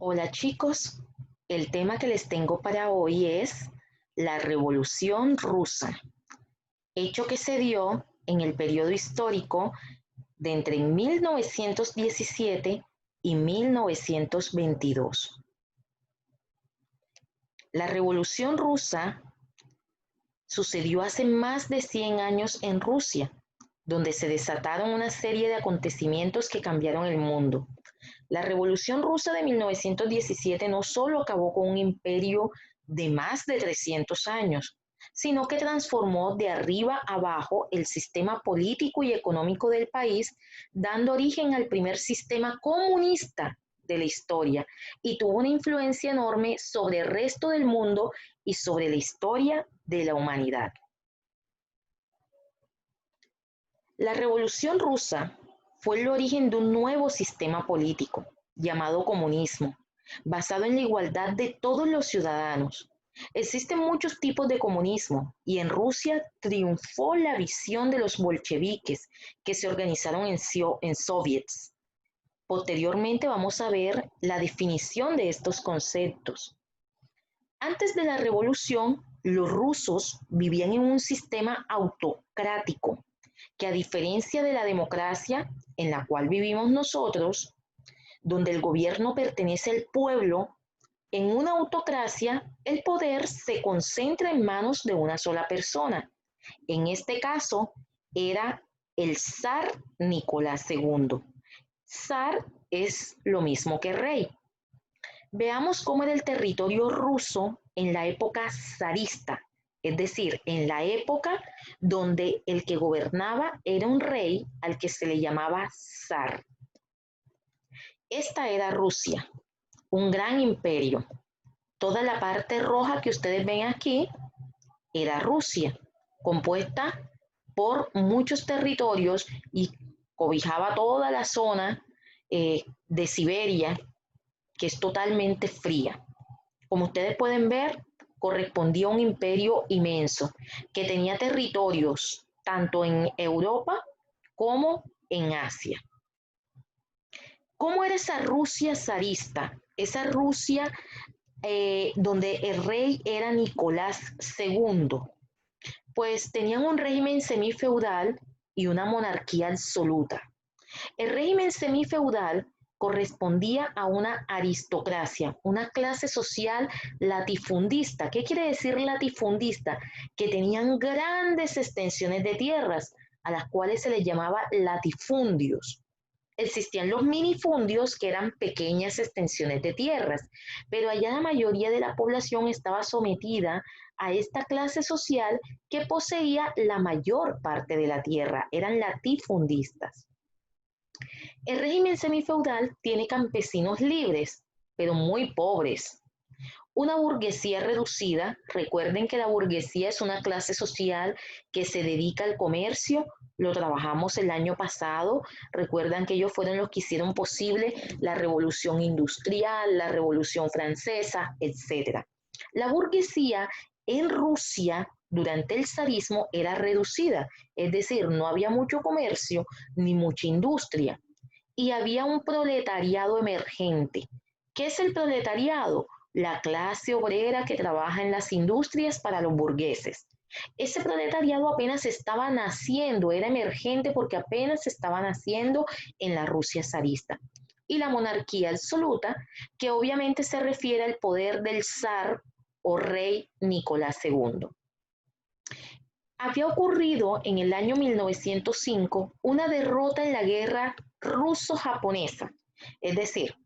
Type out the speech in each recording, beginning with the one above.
Hola chicos, el tema que les tengo para hoy es la Revolución Rusa, hecho que se dio en el periodo histórico de entre 1917 y 1922. La Revolución Rusa sucedió hace más de 100 años en Rusia, donde se desataron una serie de acontecimientos que cambiaron el mundo. La Revolución Rusa de 1917 no solo acabó con un imperio de más de 300 años, sino que transformó de arriba abajo el sistema político y económico del país, dando origen al primer sistema comunista de la historia y tuvo una influencia enorme sobre el resto del mundo y sobre la historia de la humanidad. La Revolución Rusa fue el origen de un nuevo sistema político llamado comunismo, basado en la igualdad de todos los ciudadanos. Existen muchos tipos de comunismo y en Rusia triunfó la visión de los bolcheviques que se organizaron en soviets. Posteriormente vamos a ver la definición de estos conceptos. Antes de la revolución, los rusos vivían en un sistema autocrático que, a diferencia de la democracia en la cual vivimos nosotros, donde el gobierno pertenece al pueblo, en una autocracia el poder se concentra en manos de una sola persona. En este caso era el zar Nicolás II. Zar es lo mismo que rey. Veamos cómo era el territorio ruso en la época zarista, es decir, en la época donde el que gobernaba era un rey al que se le llamaba zar. Esta era Rusia, un gran imperio. Toda la parte roja que ustedes ven aquí era Rusia, compuesta por muchos territorios y cobijaba toda la zona de Siberia, que es totalmente fría. Como ustedes pueden ver, correspondía a un imperio inmenso que tenía territorios tanto en Europa como en Asia. ¿Cómo era esa Rusia zarista? Esa Rusia donde el rey era Nicolás II. Pues tenían un régimen semifeudal y una monarquía absoluta. El régimen semifeudal correspondía a una aristocracia, una clase social latifundista. ¿Qué quiere decir latifundista? Que tenían grandes extensiones de tierras, a las cuales se les llamaba latifundios. Existían los minifundios, que eran pequeñas extensiones de tierras, pero allá la mayoría de la población estaba sometida a esta clase social que poseía la mayor parte de la tierra, eran latifundistas. El régimen semifeudal tiene campesinos libres, pero muy pobres. Una burguesía reducida, recuerden que la burguesía es una clase social que se dedica al comercio, lo trabajamos el año pasado, recuerdan que ellos fueron los que hicieron posible la revolución industrial, la revolución francesa, etc. La burguesía en Rusia durante el zarismo era reducida, es decir, no había mucho comercio ni mucha industria y había un proletariado emergente. ¿Qué es el proletariado? La clase obrera que trabaja en las industrias para los burgueses. Ese proletariado apenas estaba naciendo, era emergente porque apenas estaba naciendo en la Rusia zarista. Y la monarquía absoluta, que obviamente se refiere al poder del zar o rey Nicolás II. Había ocurrido en el año 1905 una derrota en la guerra ruso-japonesa, es decir,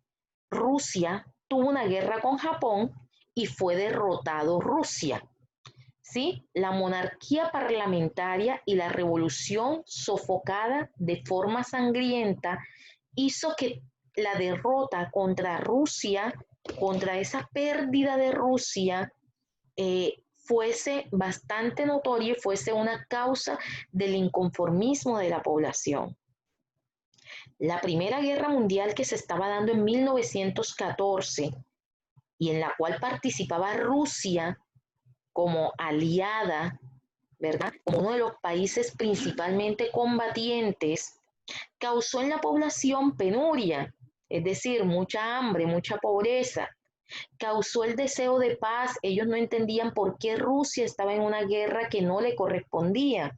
Rusia tuvo una guerra con Japón y fue derrotado Rusia. ¿Sí? La monarquía parlamentaria y la revolución sofocada de forma sangrienta hizo que la derrota contra Rusia, contra esa pérdida de Rusia, fuese bastante notoria y fuese una causa del inconformismo de la población. La Primera Guerra Mundial, que se estaba dando en 1914 y en la cual participaba Rusia como aliada, ¿verdad? Como uno de los países principalmente combatientes, causó en la población penuria. es decir, mucha hambre, mucha pobreza. Causó el deseo de paz. Ellos no entendían por qué Rusia estaba en una guerra que no le correspondía.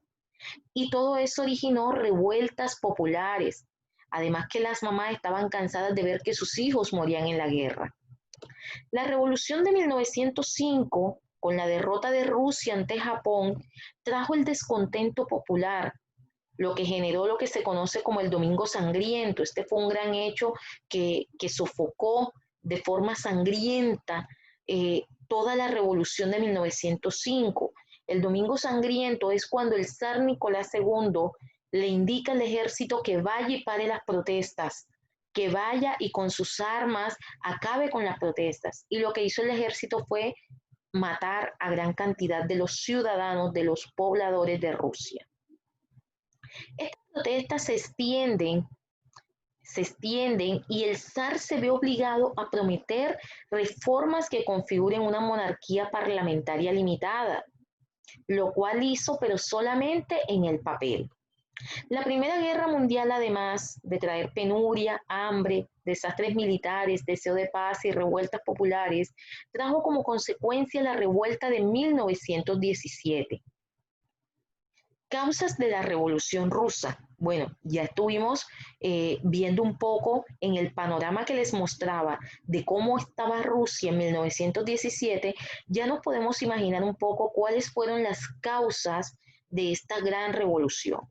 Y todo eso originó revueltas populares. Además que las mamás estaban cansadas de ver que sus hijos morían en la guerra. La revolución de 1905, con la derrota de Rusia ante Japón, trajo el descontento popular, lo que generó lo que se conoce como el Domingo Sangriento. Este fue un gran hecho que sofocó de forma sangrienta toda la revolución de 1905. El Domingo Sangriento es cuando el zar Nicolás II le indica al ejército que vaya y pare las protestas, que vaya y con sus armas acabe con las protestas. Y lo que hizo el ejército fue matar a gran cantidad de los ciudadanos, de los pobladores de Rusia. Estas protestas se extienden y el zar se ve obligado a prometer reformas que configuren una monarquía parlamentaria limitada, lo cual hizo, pero solamente en el papel. La Primera Guerra Mundial, además de traer penuria, hambre, desastres militares, deseo de paz y revueltas populares, trajo como consecuencia la revuelta de 1917. Causas de la Revolución Rusa. Bueno, ya estuvimos viendo un poco en el panorama que les mostraba de cómo estaba Rusia en 1917, ya nos podemos imaginar un poco cuáles fueron las causas de esta gran revolución.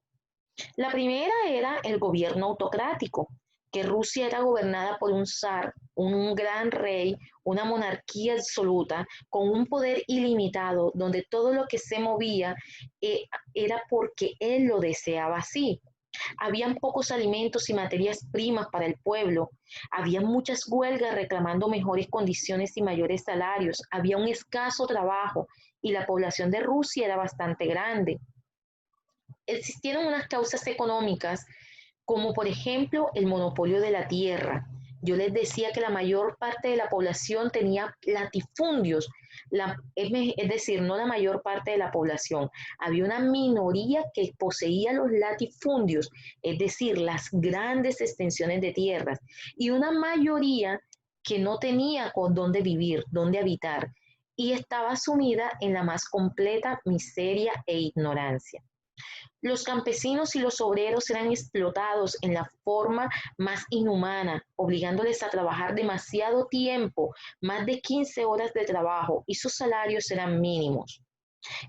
La primera era el gobierno autocrático, que Rusia era gobernada por un zar, un gran rey, una monarquía absoluta, con un poder ilimitado, donde todo lo que se movía era porque él lo deseaba así. Habían pocos alimentos y materias primas para el pueblo, había muchas huelgas reclamando mejores condiciones y mayores salarios, había un escaso trabajo y la población de Rusia era bastante grande. Existieron unas causas económicas, como por ejemplo el monopolio de la tierra. Yo les decía que la mayor parte de la población tenía latifundios, es decir, no la mayor parte de la población. Había una minoría que poseía los latifundios, es decir, las grandes extensiones de tierras, y una mayoría que no tenía con dónde vivir, dónde habitar, y estaba sumida en la más completa miseria e ignorancia. Los campesinos y los obreros eran explotados en la forma más inhumana, obligándoles a trabajar demasiado tiempo, más de 15 horas de trabajo, y sus salarios eran mínimos.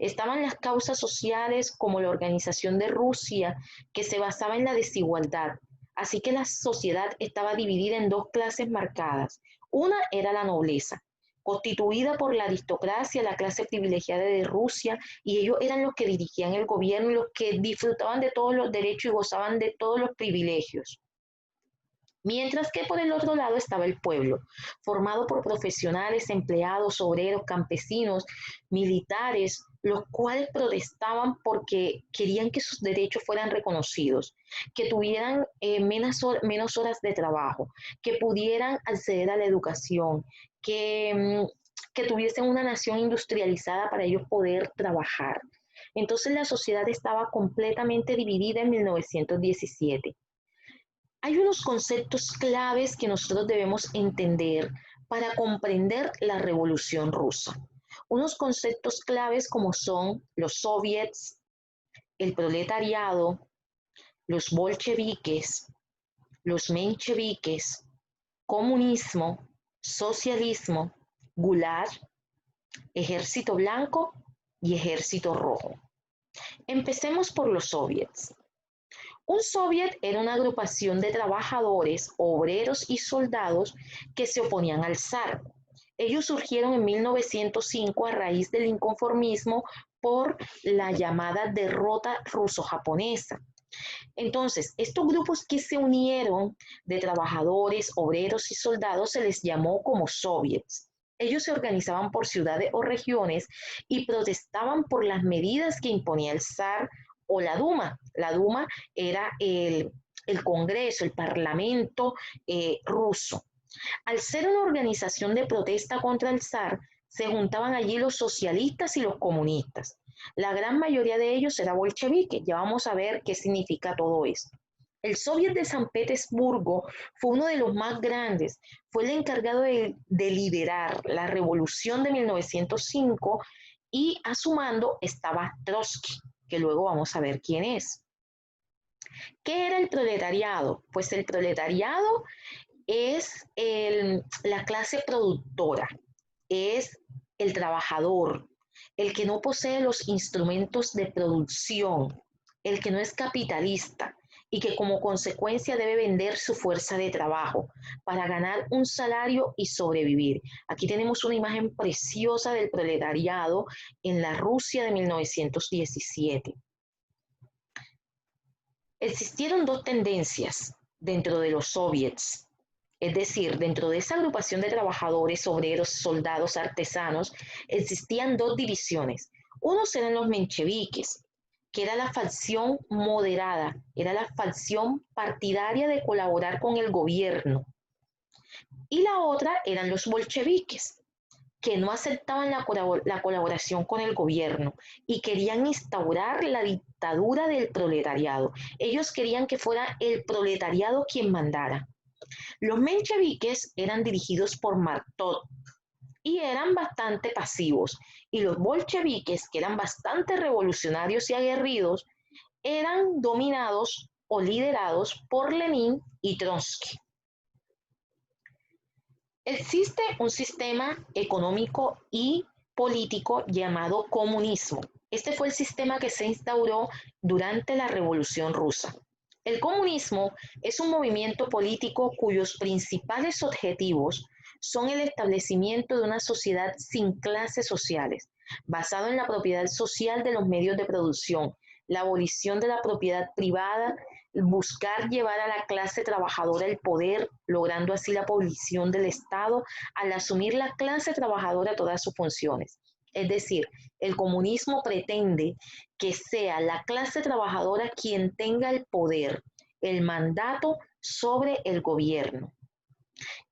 Estaban las causas sociales como la organización de Rusia, que se basaba en la desigualdad. Así que la sociedad estaba dividida en dos clases marcadas. Una era la nobleza, constituida por la aristocracia, la clase privilegiada de Rusia, y ellos eran los que dirigían el gobierno y los que disfrutaban de todos los derechos y gozaban de todos los privilegios. Mientras que por el otro lado estaba el pueblo, formado por profesionales, empleados, obreros, campesinos, militares, los cuales protestaban porque querían que sus derechos fueran reconocidos, que tuvieran menos horas de trabajo, que pudieran acceder a la educación, que tuviesen una nación industrializada para ellos poder trabajar. Entonces la sociedad estaba completamente dividida en 1917. Hay unos conceptos claves que nosotros debemos entender para comprender la Revolución Rusa. Unos conceptos claves como son los soviets, el proletariado, los bolcheviques, los mencheviques, comunismo, socialismo, gulag, ejército blanco y ejército rojo. Empecemos por los soviets. Un soviet era una agrupación de trabajadores, obreros y soldados que se oponían al zar. Ellos surgieron en 1905 a raíz del inconformismo por la llamada derrota ruso-japonesa. Entonces, estos grupos que se unieron de trabajadores, obreros y soldados se les llamó como soviets. Ellos se organizaban por ciudades o regiones y protestaban por las medidas que imponía el zar o la Duma. La Duma era el Congreso, el Parlamento ruso. Al ser una organización de protesta contra el zar, se juntaban allí los socialistas y los comunistas. La gran mayoría de ellos era bolchevique. Ya vamos a ver qué significa todo esto. El Soviet de San Petersburgo fue uno de los más grandes, fue el encargado de liderar la revolución de 1905 y a su mando estaba Trotsky, que luego vamos a ver quién es. ¿Qué era el proletariado? Pues el proletariado es la clase productora, es el trabajador, el que no posee los instrumentos de producción, el que no es capitalista y que como consecuencia debe vender su fuerza de trabajo para ganar un salario y sobrevivir. Aquí tenemos una imagen preciosa del proletariado en la Rusia de 1917. Existieron dos tendencias dentro de los soviets, es decir, dentro de esa agrupación de trabajadores, obreros, soldados, artesanos, existían dos divisiones. Unos eran los mencheviques, que era la facción moderada, era la facción partidaria de colaborar con el gobierno. Y la otra eran los bolcheviques, que no aceptaban la colaboración con el gobierno y querían instaurar la dictadura del proletariado. Ellos querían que fuera el proletariado quien mandara. Los mencheviques eran dirigidos por Martov y eran bastante pasivos, y los bolcheviques, que eran bastante revolucionarios y aguerridos, eran dominados o liderados por Lenin y Trotsky. Existe un sistema económico y político llamado comunismo. Este fue el sistema que se instauró durante la Revolución Rusa. El comunismo es un movimiento político cuyos principales objetivos son el establecimiento de una sociedad sin clases sociales, basado en la propiedad social de los medios de producción, la abolición de la propiedad privada, buscar llevar a la clase trabajadora el poder, logrando así la abolición del Estado al asumir la clase trabajadora todas sus funciones. Es decir, el comunismo pretende que sea la clase trabajadora quien tenga el poder, el mandato sobre el gobierno.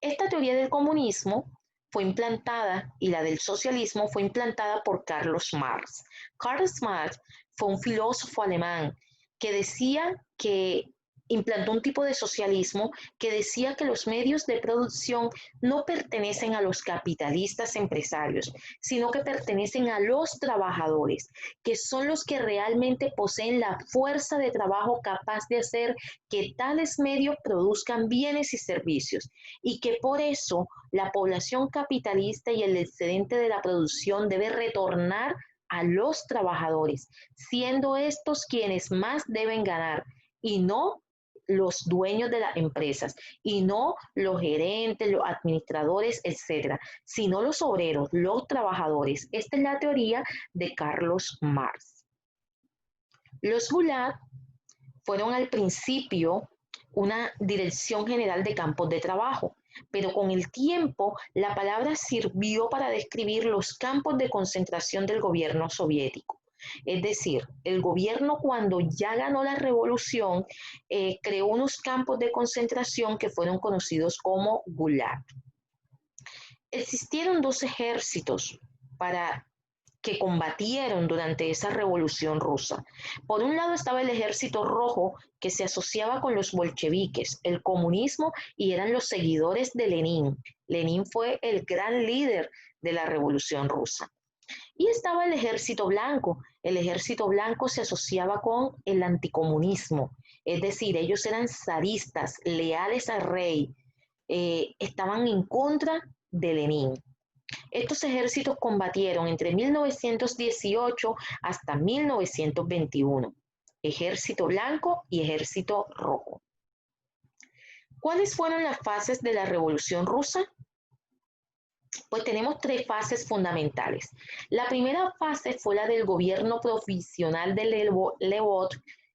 Esta teoría del comunismo fue implantada y la del socialismo fue implantada por Carlos Marx. Carlos Marx fue un filósofo alemán que decía que implantó un tipo de socialismo que decía que los medios de producción no pertenecen a los capitalistas empresarios, sino que pertenecen a los trabajadores, que son los que realmente poseen la fuerza de trabajo capaz de hacer que tales medios produzcan bienes y servicios, y que por eso la población capitalista y el excedente de la producción debe retornar a los trabajadores, siendo estos quienes más deben ganar y no los dueños de las empresas y no los gerentes, los administradores, etcétera, sino los obreros, los trabajadores. Esta es la teoría de Carlos Marx. Los Gulag fueron al principio una dirección general de campos de trabajo, pero con el tiempo la palabra sirvió para describir los campos de concentración del gobierno soviético. Es decir, el gobierno cuando ya ganó la revolución creó unos campos de concentración que fueron conocidos como Gulag. Existieron dos ejércitos que combatieron durante esa revolución rusa. Por un lado estaba el ejército rojo, que se asociaba con los bolcheviques, el comunismo, y eran los seguidores de Lenin. Lenin fue el gran líder de la revolución rusa. Y estaba el ejército blanco. El ejército blanco se asociaba con el anticomunismo, es decir, ellos eran zaristas, leales al rey, estaban en contra de Lenin. Estos ejércitos combatieron entre 1918 hasta 1921, ejército blanco y ejército rojo. ¿Cuáles fueron las fases de la Revolución Rusa? Pues tenemos tres fases fundamentales. La primera fase fue la del gobierno provisional de Lvov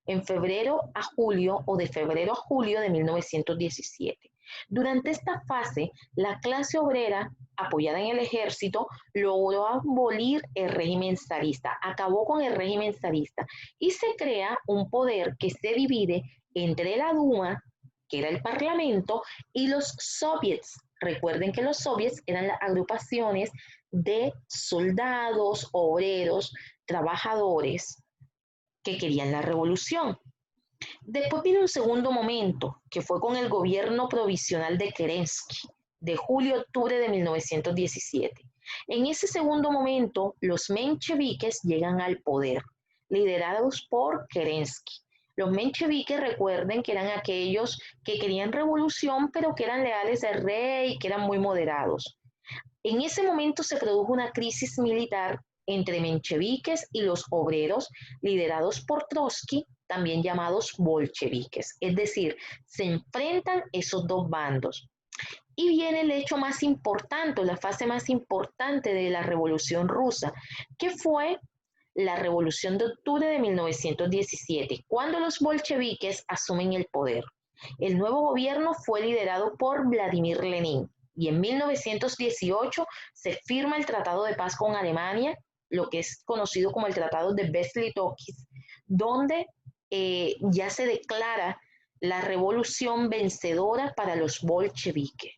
en febrero a julio o de febrero a julio de 1917. Durante esta fase, la clase obrera, apoyada en el ejército, logró abolir el régimen zarista, acabó con el régimen zarista y se crea un poder que se divide entre la Duma, que era el parlamento, y los soviets. Recuerden que los soviets eran las agrupaciones de soldados, obreros, trabajadores que querían la revolución. Después vino un segundo momento, que fue con el gobierno provisional de Kerensky, de julio a octubre de 1917. En ese segundo momento, los mencheviques llegan al poder, liderados por Kerensky. Los mencheviques, recuerden que eran aquellos que querían revolución, pero que eran leales al rey y que eran muy moderados. En ese momento se produjo una crisis militar entre mencheviques y los obreros liderados por Trotsky, también llamados bolcheviques. Es decir, se enfrentan esos dos bandos. Y viene el hecho más importante, la fase más importante de la Revolución Rusa, que fue la Revolución de Octubre de 1917, cuando los bolcheviques asumen el poder. El nuevo gobierno fue liderado por Vladimir Lenin y en 1918 se firma el Tratado de Paz con Alemania, lo que es conocido como el Tratado de Brest-Litovsk, donde ya se declara la revolución vencedora para los bolcheviques.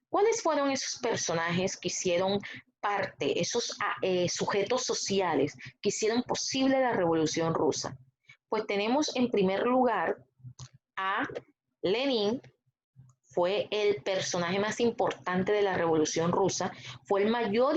¿Cuáles fueron esos personajes que hicieron parte, esos sujetos sociales que hicieron posible la Revolución Rusa? Pues tenemos en primer lugar a Lenin, fue el personaje más importante de la Revolución Rusa, fue el mayor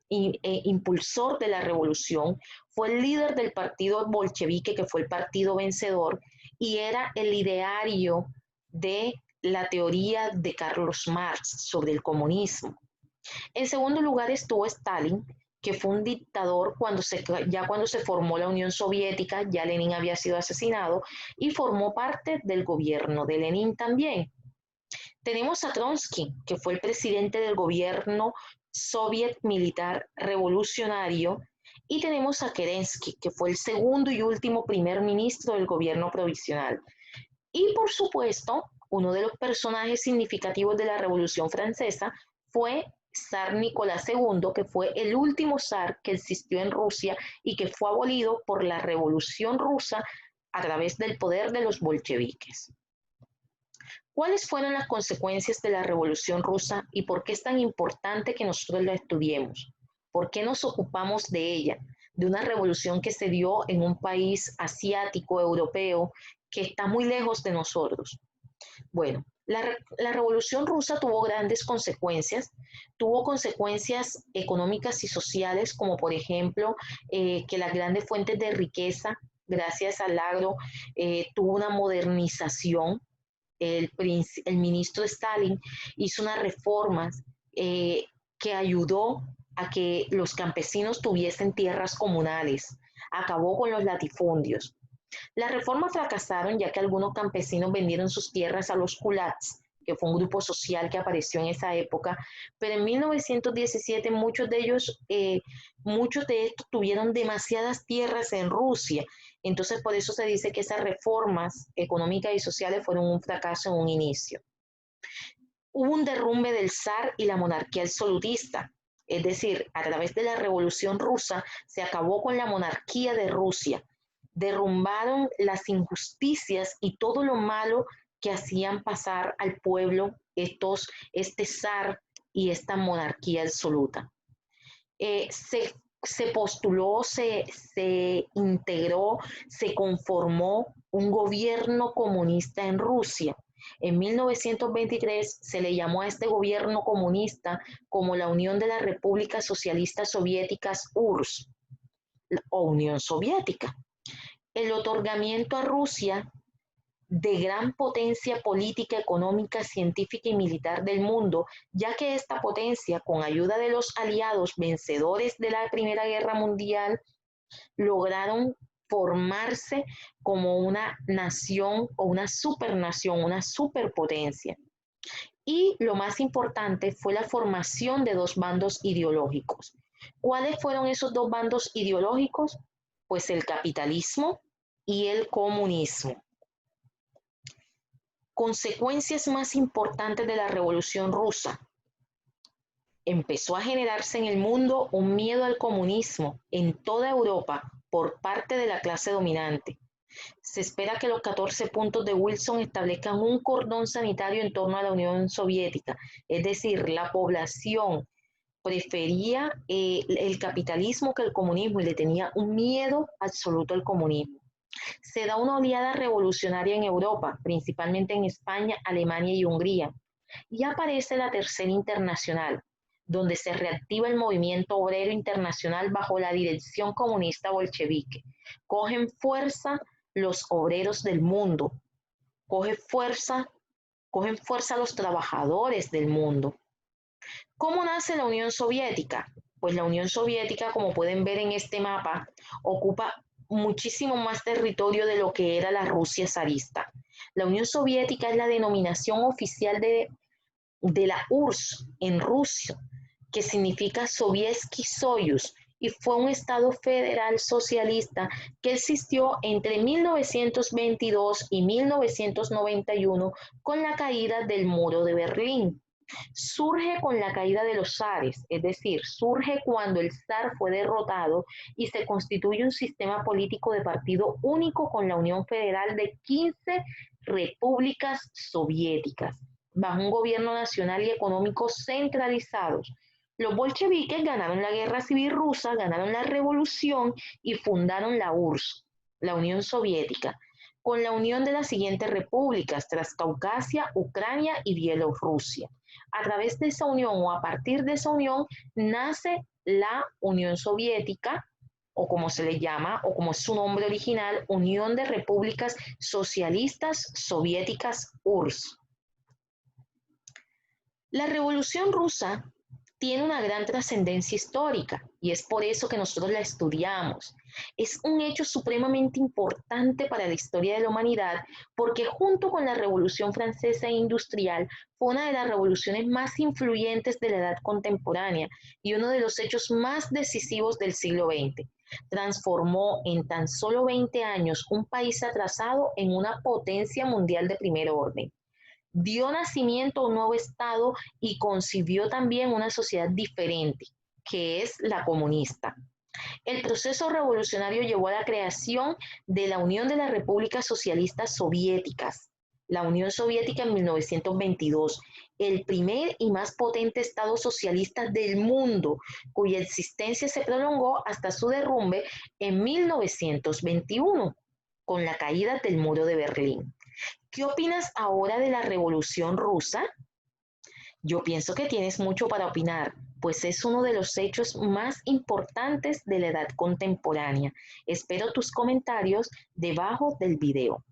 impulsor de la revolución, fue el líder del partido bolchevique, que fue el partido vencedor, y era el ideario de la teoría de Carlos Marx sobre el comunismo. En segundo lugar estuvo Stalin, que fue un dictador cuando se formó la Unión Soviética, ya Lenin había sido asesinado y formó parte del gobierno de Lenin también. Tenemos a Trotsky, que fue el presidente del gobierno soviet militar revolucionario, y tenemos a Kerensky, que fue el segundo y último primer ministro del gobierno provisional. Y por supuesto, uno de los personajes significativos de la Revolución Francesa fue zar Nicolás II, que fue el último zar que existió en Rusia y que fue abolido por la Revolución Rusa a través del poder de los bolcheviques. ¿Cuáles fueron las consecuencias de la Revolución Rusa y por qué es tan importante que nosotros la estudiemos? ¿Por qué nos ocupamos de ella? De una revolución que se dio en un país asiático, europeo, que está muy lejos de nosotros. Bueno, la Revolución Rusa tuvo grandes consecuencias, tuvo consecuencias económicas y sociales, como por ejemplo que las grandes fuentes de riqueza, gracias al agro, tuvo una modernización. El ministro Stalin hizo unas reformas que ayudó a que los campesinos tuviesen tierras comunales, acabó con los latifundios. Las reformas fracasaron ya que algunos campesinos vendieron sus tierras a los kulaks, que fue un grupo social que apareció en esa época, pero en 1917 muchos de estos tuvieron demasiadas tierras en Rusia. Entonces, por eso se dice que esas reformas económicas y sociales fueron un fracaso en un inicio. Hubo un derrumbe del zar y la monarquía absolutista. Es decir, a través de la Revolución Rusa se acabó con la monarquía de Rusia. Derrumbaron las injusticias y todo lo malo que hacían pasar al pueblo este zar y esta monarquía absoluta. Se postuló, se integró, se conformó un gobierno comunista en Rusia. En 1923 se le llamó a este gobierno comunista como la Unión de las Repúblicas Socialistas Soviéticas URSS o Unión Soviética. El otorgamiento a Rusia de gran potencia política, económica, científica y militar del mundo, ya que esta potencia, con ayuda de los aliados vencedores de la Primera Guerra Mundial, lograron formarse como una nación o una supernación, una superpotencia. Y lo más importante fue la formación de dos bandos ideológicos. ¿Cuáles fueron esos dos bandos ideológicos? Pues el capitalismo y el comunismo. Consecuencias más importantes de la Revolución Rusa. Empezó a generarse en el mundo un miedo al comunismo en toda Europa por parte de la clase dominante. Se espera que los 14 puntos de Wilson establezcan un cordón sanitario en torno a la Unión Soviética, es decir, la población prefería el capitalismo que el comunismo y le tenía un miedo absoluto al comunismo. Se da una oleada revolucionaria en Europa, principalmente en España, Alemania y Hungría, y aparece la Tercera Internacional, donde se reactiva el movimiento obrero internacional bajo la dirección comunista bolchevique. Cogen fuerza los obreros del mundo, coge fuerza, cogen fuerza los trabajadores del mundo. ¿Cómo nace la Unión Soviética? Pues la Unión Soviética, como pueden ver en este mapa, ocupa muchísimo más territorio de lo que era la Rusia zarista. La Unión Soviética es la denominación oficial de la URSS en ruso, que significa Sovietsky Soyuz, y fue un Estado federal socialista que existió entre 1922 y 1991 con la caída del muro de Berlín. Surge con la caída de los zares, es decir, surge cuando el zar fue derrotado y se constituye un sistema político de partido único con la Unión Federal de 15 repúblicas soviéticas, bajo un gobierno nacional y económico centralizados. Los bolcheviques ganaron la guerra civil rusa, ganaron la revolución y fundaron la URSS, la Unión Soviética, con la unión de las siguientes repúblicas: Transcaucasia, Ucrania y Bielorrusia. A través de esa unión o a partir de esa unión nace la Unión Soviética, o como se le llama, o como es su nombre original, Unión de Repúblicas Socialistas Soviéticas URSS. La Revolución Rusa tiene una gran trascendencia histórica y es por eso que nosotros la estudiamos. Es un hecho supremamente importante para la historia de la humanidad porque junto con la Revolución Francesa e Industrial fue una de las revoluciones más influyentes de la edad contemporánea y uno de los hechos más decisivos del siglo XX. Transformó en tan solo 20 años un país atrasado en una potencia mundial de primer orden. Dio nacimiento a un nuevo Estado y concibió también una sociedad diferente, que es la comunista. El proceso revolucionario llevó a la creación de la Unión de las Repúblicas Socialistas Soviéticas, la Unión Soviética en 1922, el primer y más potente Estado socialista del mundo, cuya existencia se prolongó hasta su derrumbe en 1921, con la caída del muro de Berlín. ¿Qué opinas ahora de la Revolución Rusa? Yo pienso que tienes mucho para opinar, pues es uno de los hechos más importantes de la edad contemporánea. Espero tus comentarios debajo del video.